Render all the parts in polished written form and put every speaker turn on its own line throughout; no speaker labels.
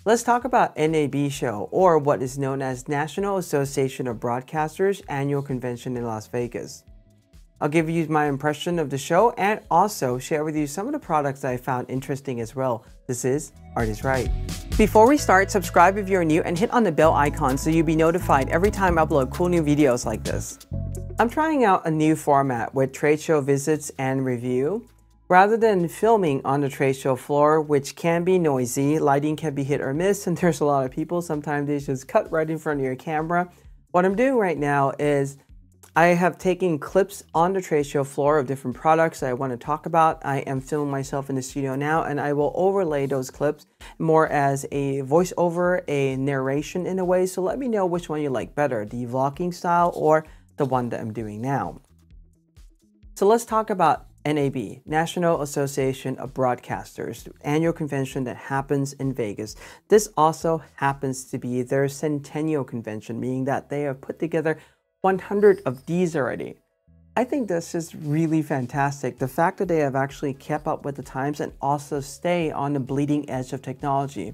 Let's talk about NAB Show, or what is known as National Association of Broadcasters Annual Convention in Las Vegas. I'll give you my impression of the show and also share with you some of the products that I found interesting as well. This is ArtIsRight. Before we start, subscribe if you're new and hit on the bell icon so you'll be notified every time I upload cool new videos like this. I'm trying out a new format with trade show visits and review. Rather than filming on the trade show floor, which can be noisy, lighting can be hit or miss, and there's a lot of people, sometimes they just cut right in front of your camera. What I'm doing right now is I have taken clips on the trade show floor of different products that I want to talk about. I am filming myself in the studio now, and I will overlay those clips more as a voiceover, a narration in a way. So let me know which one you like better, the vlogging style or the one that I'm doing now. So let's talk about NAB, National Association of Broadcasters, annual convention that happens in Vegas. This also happens to be their Centennial convention, meaning that they have put together 100 of these already. I think this is really fantastic. The fact that they have actually kept up with the times and also stay on the bleeding edge of technology.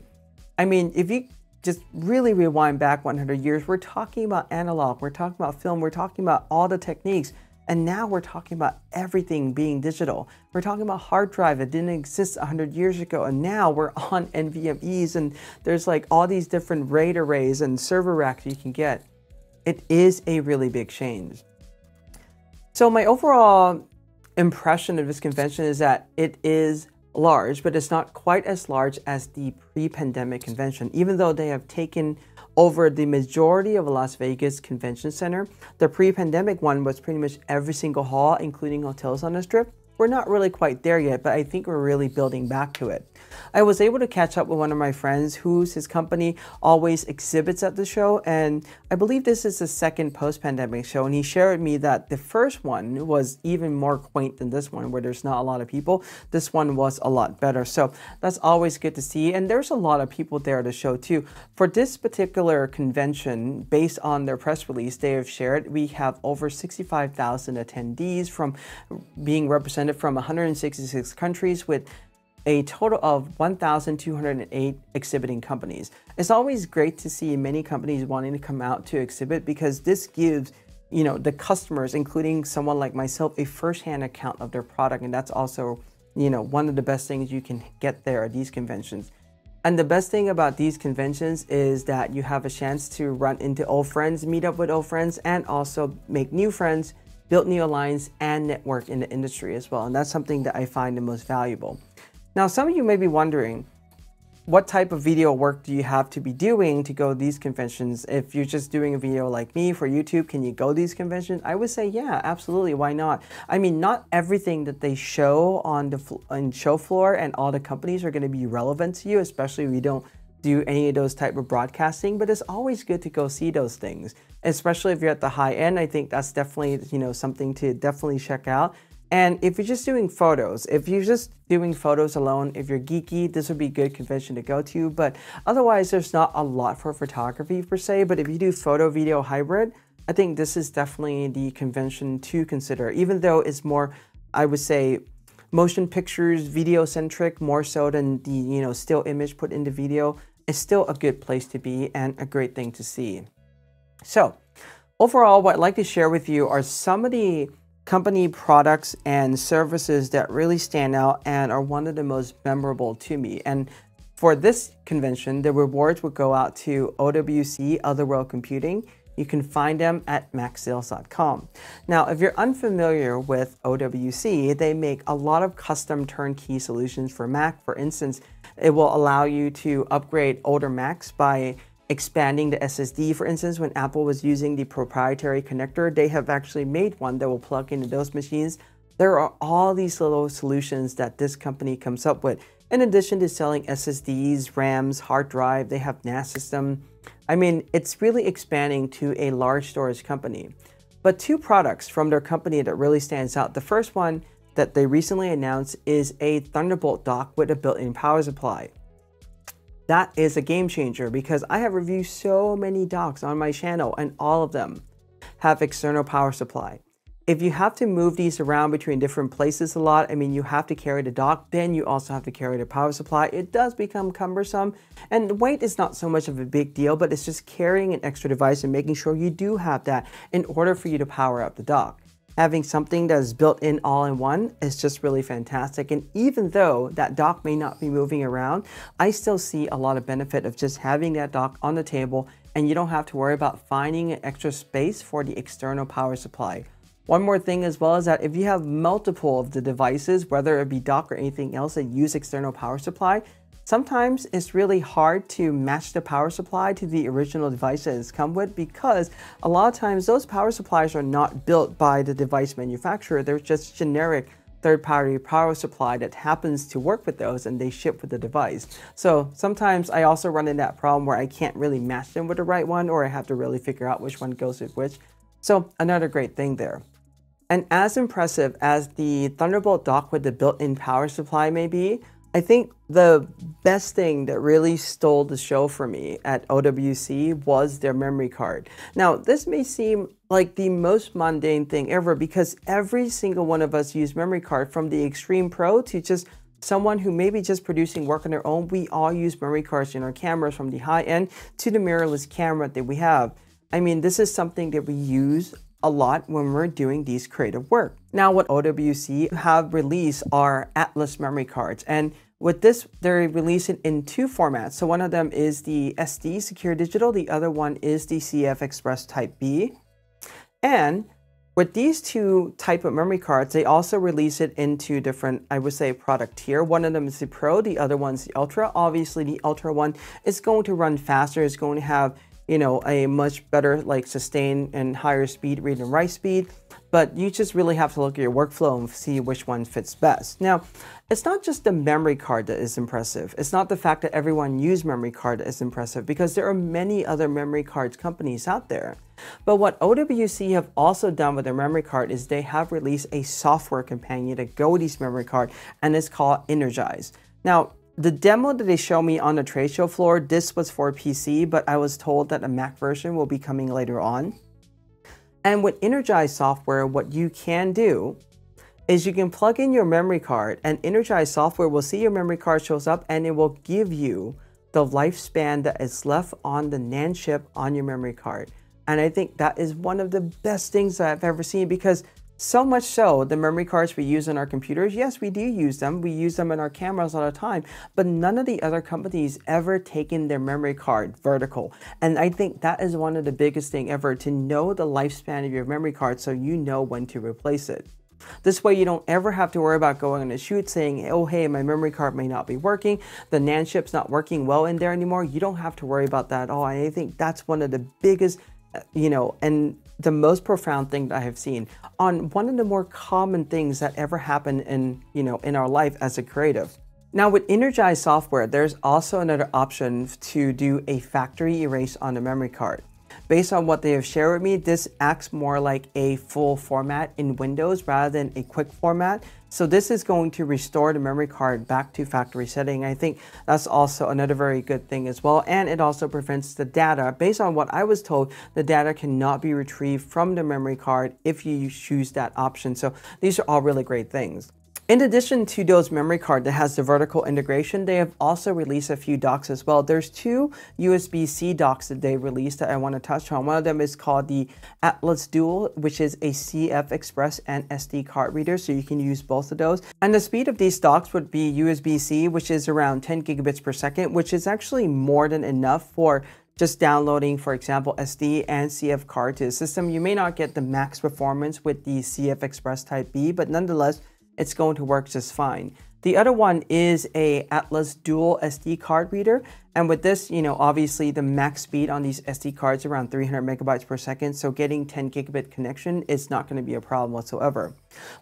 I mean, if you just really rewind back 100 years, we're talking about analog, we're talking about film, we're talking about all the techniques. And now we're talking about everything being digital. We're talking about hard drive that didn't exist 100 years ago. And now we're on NVMEs and there's like all these different RAID arrays and server racks you can get. It is a really big change. So my overall impression of this convention is that it is large, but it's not quite as large as the pre-pandemic convention. Even though they have taken over the majority of Las Vegas Convention Center, the pre-pandemic one was pretty much every single hall, including hotels on the Strip. We're not really quite there yet, but I think we're really building back to it. I was able to catch up with one of my friends his company always exhibits at the show, and I believe this is the second post-pandemic show, and he shared with me that the first one was even more quaint than this one, where there's not a lot of people. This one was a lot better, so that's always good to see, and there's a lot of people there at the show too. For this particular convention, based on their press release they have shared, we have over 65,000 attendees from being represented from 166 countries with a total of 1,208 exhibiting companies. It's always great to see many companies wanting to come out to exhibit because this gives, the customers, including someone like myself, a first-hand account of their product, and that's also, one of the best things you can get there at these conventions. And the best thing about these conventions is that you have a chance to run into old friends, meet up with old friends, and also make new friends, build new alliances, and network in the industry as well. And that's something that I find the most valuable. Now, some of you may be wondering, what type of video work do you have to be doing to go to these conventions? If you're just doing a video like me for YouTube, can you go to these conventions? I would say, yeah, absolutely. Why not? I mean, not everything that they show on the show floor and all the companies are going to be relevant to you, especially if you don't do any of those type of broadcasting, but it's always good to go see those things, especially if you're at the high end. I think that's definitely, something to definitely check out. And if you're just doing photos, alone, if you're geeky, this would be a good convention to go to. But otherwise, there's not a lot for photography per se. But if you do photo, video, hybrid, I think this is definitely the convention to consider. Even though it's more, I would say, motion pictures, video centric, more so than the still image put into video, it's still a good place to be and a great thing to see. So overall, what I'd like to share with you are some of the company products and services that really stand out and are one of the most memorable to me. And for this convention, the rewards would go out to OWC Otherworld Computing. You can find them at maxsales.com. Now, if you're unfamiliar with OWC, they make a lot of custom turnkey solutions for Mac. For instance, it will allow you to upgrade older Macs by expanding the SSD. For instance, when Apple was using the proprietary connector, they have actually made one that will plug into those machines. There are all these little solutions that this company comes up with. In addition to selling SSDs, RAMs, hard drive, they have NAS system. I mean, it's really expanding to a large storage company. But two products from their company that really stands out. The first one that they recently announced is a Thunderbolt dock with a built-in power supply. That is a game changer because I have reviewed so many docks on my channel and all of them have external power supply. If you have to move these around between different places a lot, I mean, you have to carry the dock, then you also have to carry the power supply. It does become cumbersome, and weight is not so much of a big deal, but it's just carrying an extra device and making sure you do have that in order for you to power up the dock. Having something that is built in all in one is just really fantastic. And even though that dock may not be moving around, I still see a lot of benefit of just having that dock on the table, and you don't have to worry about finding an extra space for the external power supply. One more thing as well is that if you have multiple of the devices, whether it be dock or anything else that use external power supply, sometimes it's really hard to match the power supply to the original device that it's come with, because a lot of times those power supplies are not built by the device manufacturer. They're just generic third-party power supply that happens to work with those, and they ship with the device. So sometimes I also run into that problem where I can't really match them with the right one, or I have to really figure out which one goes with which. So another great thing there. And as impressive as the Thunderbolt dock with the built-in power supply may be, I think the best thing that really stole the show for me at OWC was their memory card. Now, this may seem like the most mundane thing ever, because every single one of us use memory card, from the extreme pro to just someone who may be just producing work on their own. We all use memory cards in our cameras, from the high end to the mirrorless camera that we have. I mean, this is something that we use a lot when we're doing these creative work. Now, what OWC have released are Atlas memory cards, and with this, they're releasing in two formats. So one of them is the SD Secure Digital, the other one is the CF Express Type B. And with these two type of memory cards, they also release it into different, I would say, product tier. One of them is the Pro, the other one's the Ultra. Obviously, the Ultra one is going to run faster, it's going to have, you know, a much better like sustain and higher speed read and write speed, but you just really have to look at your workflow and see which one fits best. Now, it's not just the memory card that is impressive. It's not the fact that everyone uses memory card that is impressive, because there are many other memory cards companies out there. But what OWC have also done with their memory card is they have released a software companion to go with these memory card, and it's called Energize. Now, the demo that they show me on the trade show floor, this was for PC, but I was told that a Mac version will be coming later on. And with Energize software, what you can do is you can plug in your memory card, and Energize software will see your memory card shows up, and it will give you the lifespan that is left on the NAND chip on your memory card. And I think that is one of the best things that I've ever seen, because so much so, the memory cards we use in our computers, yes, we do use them. We use them in our cameras all the time, but none of the other companies ever taken their memory card vertical. And I think that is one of the biggest thing ever, to know the lifespan of your memory card so you know when to replace it. This way you don't ever have to worry about going on a shoot saying, oh, hey, my memory card may not be working, the NAND chip's not working well in there anymore. You don't have to worry about that at all. And I think that's one of the biggest, you know, and the most profound thing that I have seen on one of the more common things that ever happen in, you know, in our life as a creative. Now with Energize software, there's also another option to do a factory erase on the memory card. Based on what they have shared with me, this acts more like a full format in Windows rather than a quick format. So this is going to restore the memory card back to factory setting. I think that's also another very good thing as well. And it also prevents the data. Based on what I was told, the data cannot be retrieved from the memory card if you choose that option. So these are all really great things. In addition to those memory card that has the vertical integration, they have also released a few docks as well. There's two USB-C docks that they released that I want to touch on. One of them is called the Atlas Dual, which is a CF Express and SD card reader, so you can use both of those. And the speed of these docks would be USB-C, which is around 10 gigabits per second, which is actually more than enough for just downloading, for example, SD and CF card to the system. You may not get the max performance with the CF Express Type B, but nonetheless, it's going to work just fine. The other one is a Atlas Dual SD card reader. And with this, you know, obviously the max speed on these SD cards is around 300 megabytes per second. So getting 10 gigabit connection is not going to be a problem whatsoever.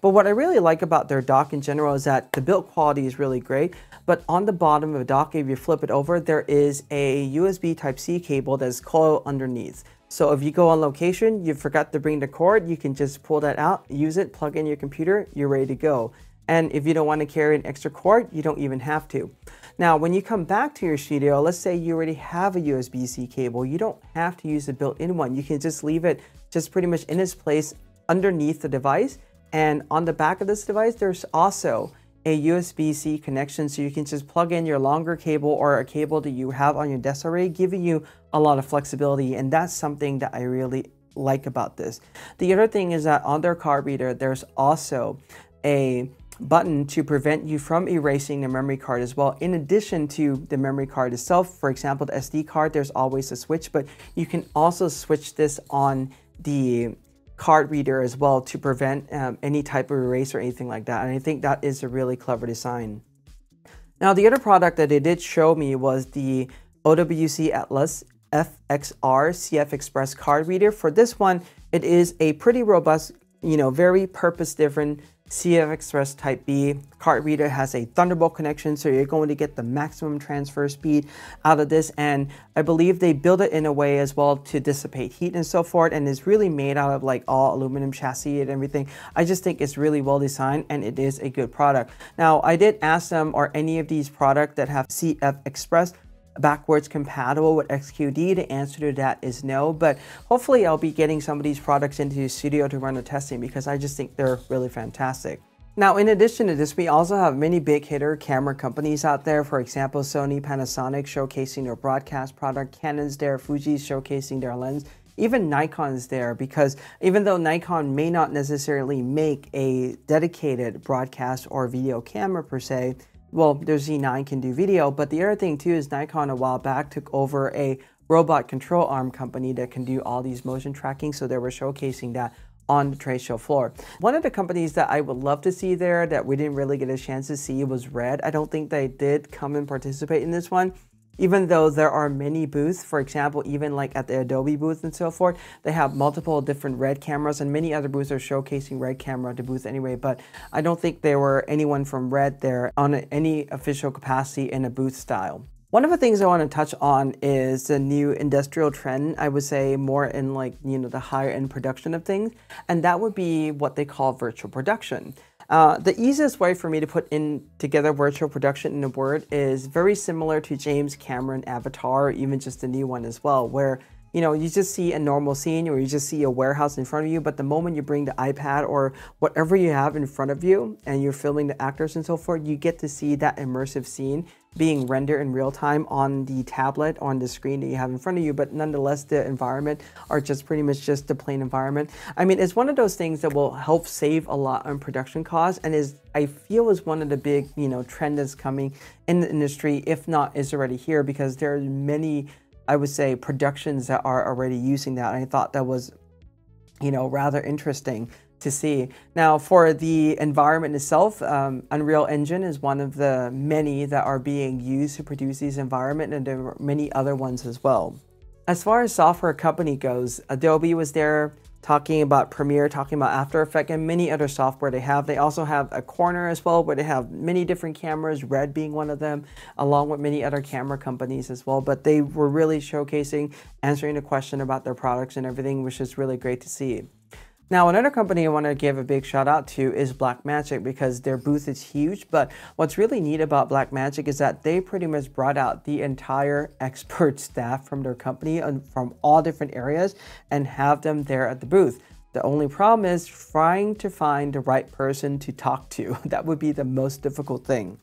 But what I really like about their dock in general is that the build quality is really great. But on the bottom of the dock, if you flip it over, there is a USB Type-C cable that's coiled underneath. So if you go on location, you forgot to bring the cord, you can just pull that out, use it, plug in your computer, you're ready to go. And if you don't want to carry an extra cord, you don't even have to. Now, when you come back to your studio, let's say you already have a USB-C cable, you don't have to use the built-in one. You can just leave it just pretty much in its place underneath the device, and on the back of this device, there's also a USB-C connection, so you can just plug in your longer cable or a cable that you have on your desk already, giving you a lot of flexibility, and that's something that I really like about this. The other thing is that on their card reader, there's also a button to prevent you from erasing the memory card as well. In addition to the memory card itself, for example, the SD card, there's always a switch, but you can also switch this on the card reader as well to prevent any type of erase or anything like that. And I think that is a really clever design. Now, the other product that they did show me was the OWC Atlas FXR CF Express card reader. For this one, it is a pretty robust, very purpose-driven CF Express Type B card reader. Has a Thunderbolt connection, so you're going to get the maximum transfer speed out of this, and I believe they build it in a way as well to dissipate heat and so forth, and is really made out of like all aluminum chassis and everything. I just think it's really well designed, and it is a good product. Now, I did ask them, are any of these products that have CF Express backwards compatible with XQD? The answer to that is no, but hopefully I'll be getting some of these products into the studio to run the testing, because I just think they're really fantastic. Now, in addition to this, we also have many big hitter camera companies out there. For example, Sony, Panasonic showcasing their broadcast product, Canon's there, Fuji's showcasing their lens, even Nikon's there, because even though Nikon may not necessarily make a dedicated broadcast or video camera per se, well, their Z9 can do video, but the other thing too is Nikon a while back took over a robot control arm company that can do all these motion tracking, so they were showcasing that on the trade show floor. One of the companies that I would love to see there that we didn't really get a chance to see was Red. I don't think they did come and participate in this one, even though there are many booths. For example, even like at the Adobe booth and so forth, they have multiple different Red cameras, and many other booths are showcasing Red camera at the booth anyway, but I don't think there were anyone from Red there on any official capacity in a booth style. One of the things I want to touch on is the new industrial trend, I would say more in like, the higher end production of things, and that would be what they call virtual production. The easiest way for me to put together virtual production in a word is very similar to James Cameron Avatar, or even just the new one as well, where you just see a normal scene, or you just see a warehouse in front of you, but the moment you bring the iPad or whatever you have in front of you and you're filming the actors and so forth, you get to see that immersive scene being rendered in real time on the tablet, on the screen that you have in front of you, but nonetheless the environment are just pretty much just the plain environment. I mean, it's one of those things that will help save a lot on production costs, and I feel is one of the big trend that's coming in the industry, if not is already here, because there are many, I would say, productions that are already using that, and I thought that was rather interesting to see. Now, for the environment itself, Unreal Engine is one of the many that are being used to produce these environments, and there are many other ones as well. As far as software company goes, Adobe was there talking about Premiere, talking about After Effects, and many other software they have. They also have a corner as well, where they have many different cameras, Red being one of them, along with many other camera companies as well. But they were really showcasing, answering the question about their products and everything, which is really great to see. Now, another company I want to give a big shout out to is Blackmagic, because their booth is huge. But what's really neat about Blackmagic is that they pretty much brought out the entire expert staff from their company and from all different areas and have them there at the booth. The only problem is trying to find the right person to talk to. That would be the most difficult thing.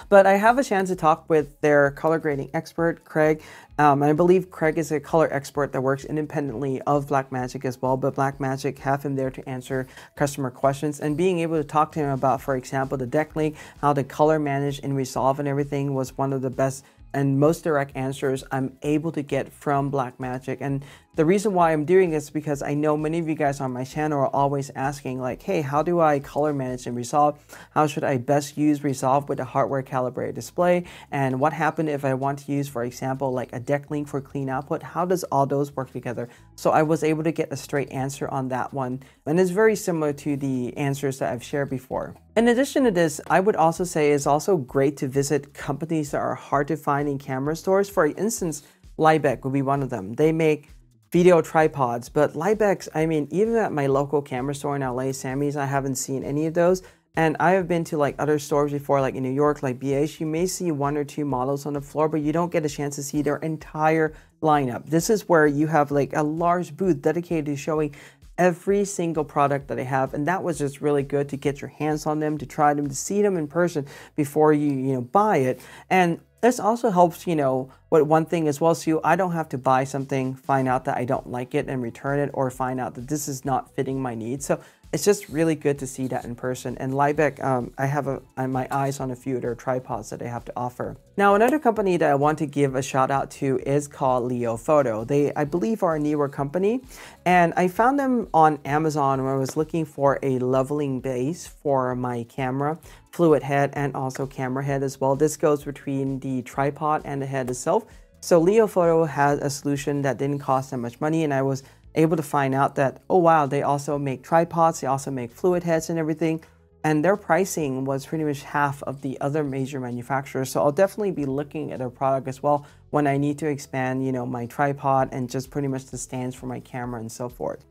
But I have a chance to talk with their color grading expert, Craig. And I believe Craig is a color expert that works independently of Blackmagic as well. But Blackmagic have him there to answer customer questions, and being able to talk to him about, for example, the deck link, how to color manage and resolve and everything was one of the best and most direct answers I'm able to get from Blackmagic. And the reason why I'm doing this is because I know many of you guys on my channel are always asking like, hey, how do I color manage and resolve? How should I best use resolve with a hardware calibrated display? And what happens if I want to use, for example, like a deck link for clean output? How does all those work together? So I was able to get a straight answer on that one. And it's very similar to the answers that I've shared before. In addition to this, I would also say it's also great to visit companies that are hard to find in camera stores. For instance, Liebeck would be one of them. They make video tripods, but Liebeck's, I mean, even at my local camera store in LA, Sammy's, I haven't seen any of those. And I have been to like other stores before, like in New York, like BH, you may see 1 or 2 models on the floor, but you don't get a chance to see their entire lineup. This is where you have like a large booth dedicated to showing every single product that I have, and that was just really good to get your hands on them, to try them, to see them in person before you buy it. And this also helps, with one thing as well, so I don't have to buy something, find out that I don't like it and return it, or find out that this is not fitting my needs. So it's just really good to see that in person. And Liebeck, I have my eyes on a few of their tripods that they have to offer. Now, another company that I want to give a shout out to is called Leo Photo. They, I believe, are a newer company, and I found them on Amazon when I was looking for a leveling base for my camera, fluid head, and also camera head as well. This goes between the tripod and the head itself. So Leo Photo has a solution that didn't cost that much money, and I was able to find out that, oh wow, they also make tripods, they also make fluid heads and everything, and their pricing was pretty much half of the other major manufacturers. So I'll definitely be looking at their product as well when I need to expand, my tripod and just pretty much the stands for my camera and so forth.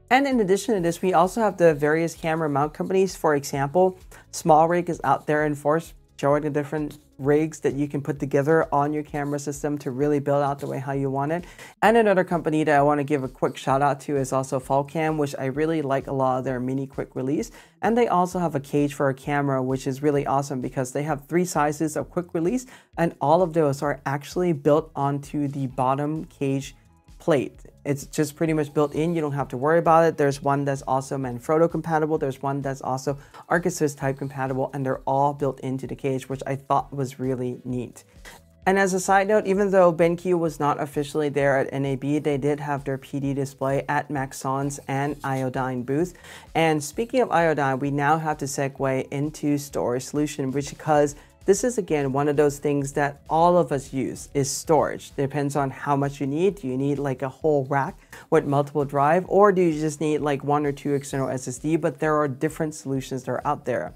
And in addition to this, we also have the various camera mount companies. For example, SmallRig is out there in force, showing the different rigs that you can put together on your camera system to really build out the way how you want it. And another company that I want to give a quick shout out to is also Falcam, which I really like a lot of their mini quick release. And they also have a cage for a camera, which is really awesome because they have 3 sizes of quick release, and all of those are actually built onto the bottom cage plate. It's just pretty much built in. You don't have to worry about it. There's one that's also Manfrotto compatible. There's one that's also ArtIsRight type compatible, and they're all built into the cage, which I thought was really neat. And as a side note, even though BenQ was not officially there at NAB, they did have their PD display at Maxon's and Iodine booth. And speaking of Iodine, we now have to segue into storage solution, which because this is, again, one of those things that all of us use is storage. Depends on how much you need. Do you need like a whole rack with multiple drive, or do you just need like 1 or 2 external SSD? But there are different solutions that are out there.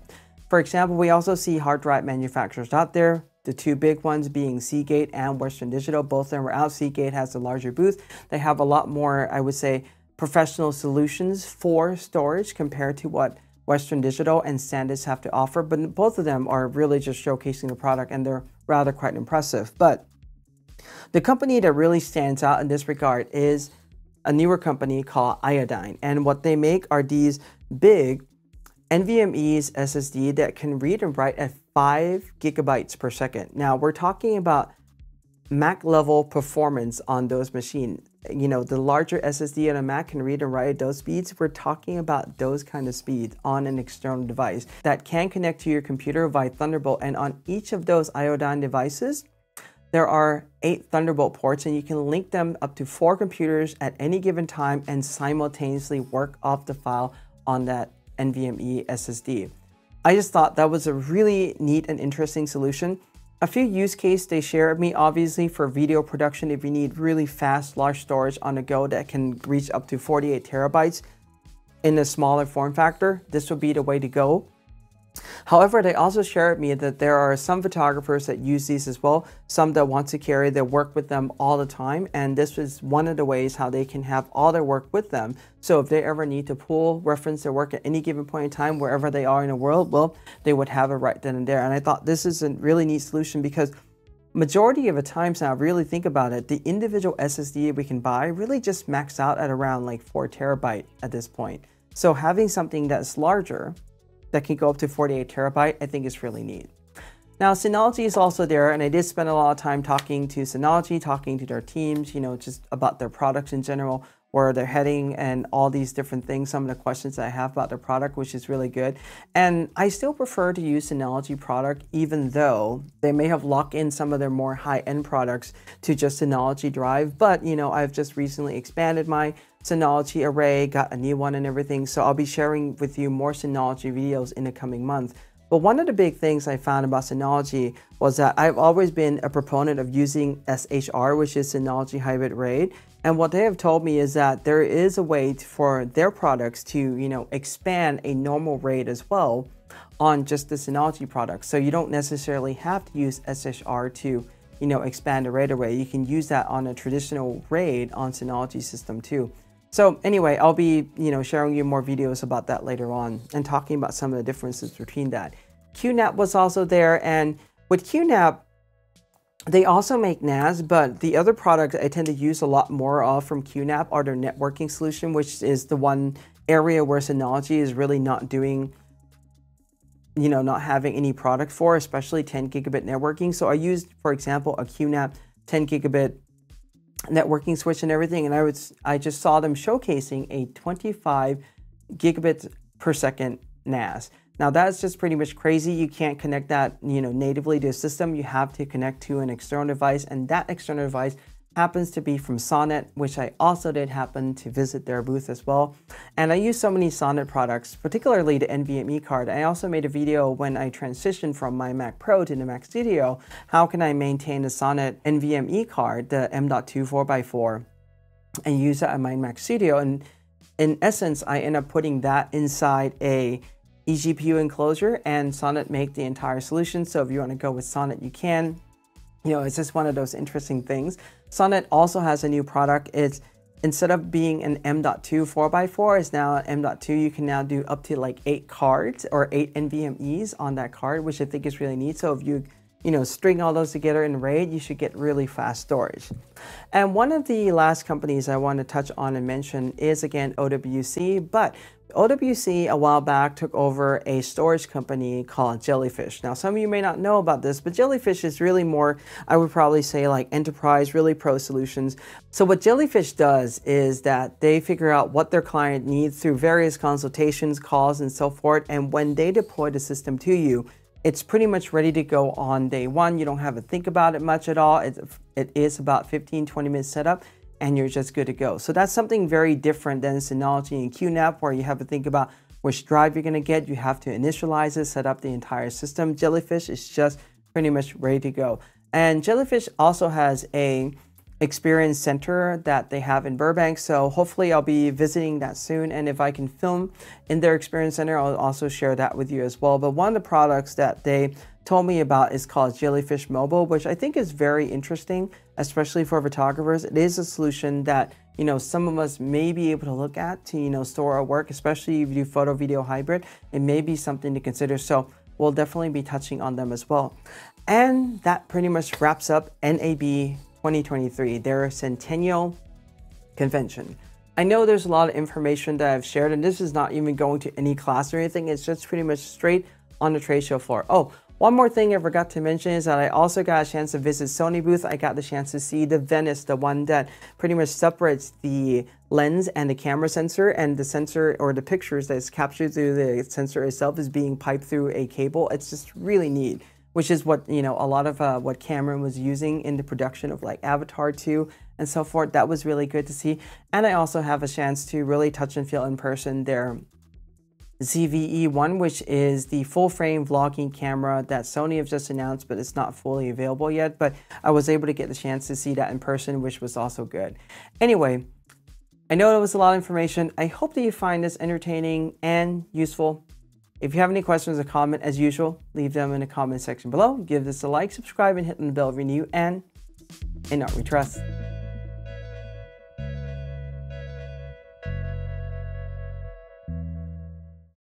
For example, we also see hard drive manufacturers out there. The 2 big ones being Seagate and Western Digital. Both of them are out. Seagate has a larger booth. They have a lot more, I would say, professional solutions for storage compared to what Western Digital and SanDisk have to offer, but both of them are really just showcasing the product, and they're rather quite impressive. But the company that really stands out in this regard is a newer company called Iodine, and what they make are these big NVMe SSD that can read and write at 5 gigabytes per second. Now we're talking about Mac level performance on those machines. The larger SSD on a Mac can read and write at those speeds. We're talking about those kind of speeds on an external device that can connect to your computer via Thunderbolt. And on each of those Iodine devices, there are 8 Thunderbolt ports, and you can link them up to 4 computers at any given time and simultaneously work off the file on that NVMe SSD. I just thought that was a really neat and interesting solution. A few use cases they share with me, obviously for video production, if you need really fast, large storage on the go that can reach up to 48 terabytes in a smaller form factor, this would be the way to go. However, they also share with me that there are some photographers that use these as well, some that want to carry their work with them all the time, and this is one of the ways how they can have all their work with them. So if they ever need to reference their work at any given point in time, wherever they are in the world, well, they would have it right then and there. And I thought this is a really neat solution because majority of the times now, really think about it, the individual SSD we can buy really just max out at around like 4 terabyte at this point. So having something that's larger, that can go up to 48 terabyte, I think is really neat. Now, Synology is also there, and I did spend a lot of time talking to Synology, talking to their teams, just about their products in general, where they're heading and all these different things, some of the questions that I have about their product, which is really good. And I still prefer to use Synology product, even though they may have locked in some of their more high-end products to just Synology drive. But, I've just recently expanded my Synology array, got a new one and everything. So I'll be sharing with you more Synology videos in the coming month. But one of the big things I found about Synology was that I've always been a proponent of using SHR, which is Synology Hybrid RAID. And what they have told me is that there is a way for their products to, expand a normal RAID as well on just the Synology products. So you don't necessarily have to use SHR to, expand a RAID array. You can use that on a traditional RAID on Synology system too. So anyway, I'll be, sharing you more videos about that later on and talking about some of the differences between that. QNAP was also there, and with QNAP, They also make NAS, but the other product I tend to use a lot more of from QNAP are their networking solution, which is the one area where Synology is really not doing, not having any product for, especially 10 gigabit networking. So I used, for example, a QNAP 10 gigabit networking switch and everything, and I just saw them showcasing a 25 gigabits per second NAS. Now that's just pretty much crazy. You can't connect that, natively to a system. You have to connect to an external device, and that external device happens to be from Sonnet, which I also did happen to visit their booth as well. And I use so many Sonnet products, particularly the NVMe card. I also made a video when I transitioned from my Mac Pro to the Mac Studio. How can I maintain a Sonnet NVMe card, the M.2 4x4, and use that on my Mac Studio? And in essence, I end up putting that inside a eGPU enclosure, and Sonnet make the entire solution. So if you want to go with Sonnet, you can. It's just one of those interesting things. Sonnet also has a new product. It's, instead of being an M.2 4x4, it's now an M.2. You can now do up to like 8 cards or 8 NVMEs on that card, which I think is really neat. So if you string all those together in RAID, you should get really fast storage. And one of the last companies I want to touch on and mention is, again, OWC, but OWC a while back took over a storage company called Jellyfish. Now, some of you may not know about this, but Jellyfish is really more, I would probably say, like enterprise, really pro solutions. So what Jellyfish does is that they figure out what their client needs through various consultations, calls, and so forth. And when they deploy the system to you, it's pretty much ready to go on day one. You don't have to think about it much at all. It is about 15-20 minutes setup, and you're just good to go. So that's something very different than Synology and QNAP, where you have to think about which drive you're gonna get. You have to initialize it, set up the entire system. Jellyfish is just pretty much ready to go. And Jellyfish also has a experience center that they have in Burbank. So hopefully I'll be visiting that soon. And if I can film in their experience center, I'll also share that with you as well. But one of the products that they told me about is called Jellyfish Mobile, which I think is very interesting, especially for photographers. It is a solution that, some of us may be able to look at to, store our work, especially if you do photo video hybrid. It may be something to consider. So we'll definitely be touching on them as well. And that pretty much wraps up NAB 2023, their Centennial convention. I know there's a lot of information that I've shared, and this is not even going to any class or anything. It's just pretty much straight on the trade show floor. Oh, one more thing I forgot to mention is that I also got a chance to visit Sony booth. I got the chance to see the Venice, the one that pretty much separates the lens and the camera sensor, and the sensor or the pictures that's captured through the sensor itself is being piped through a cable. It's just really neat, which is what, a lot of what Cameron was using in the production of like Avatar 2 and so forth. That was really good to see. And I also have a chance to really touch and feel in person their ZVE1, which is the full frame vlogging camera that Sony have just announced, but it's not fully available yet. But I was able to get the chance to see that in person, which was also good. Anyway, I know it was a lot of information. I hope that you find this entertaining and useful. If you have any questions or comment, as usual, leave them in the comment section below. Give this a like, subscribe, and hit the bell if you're new, and in art we trust.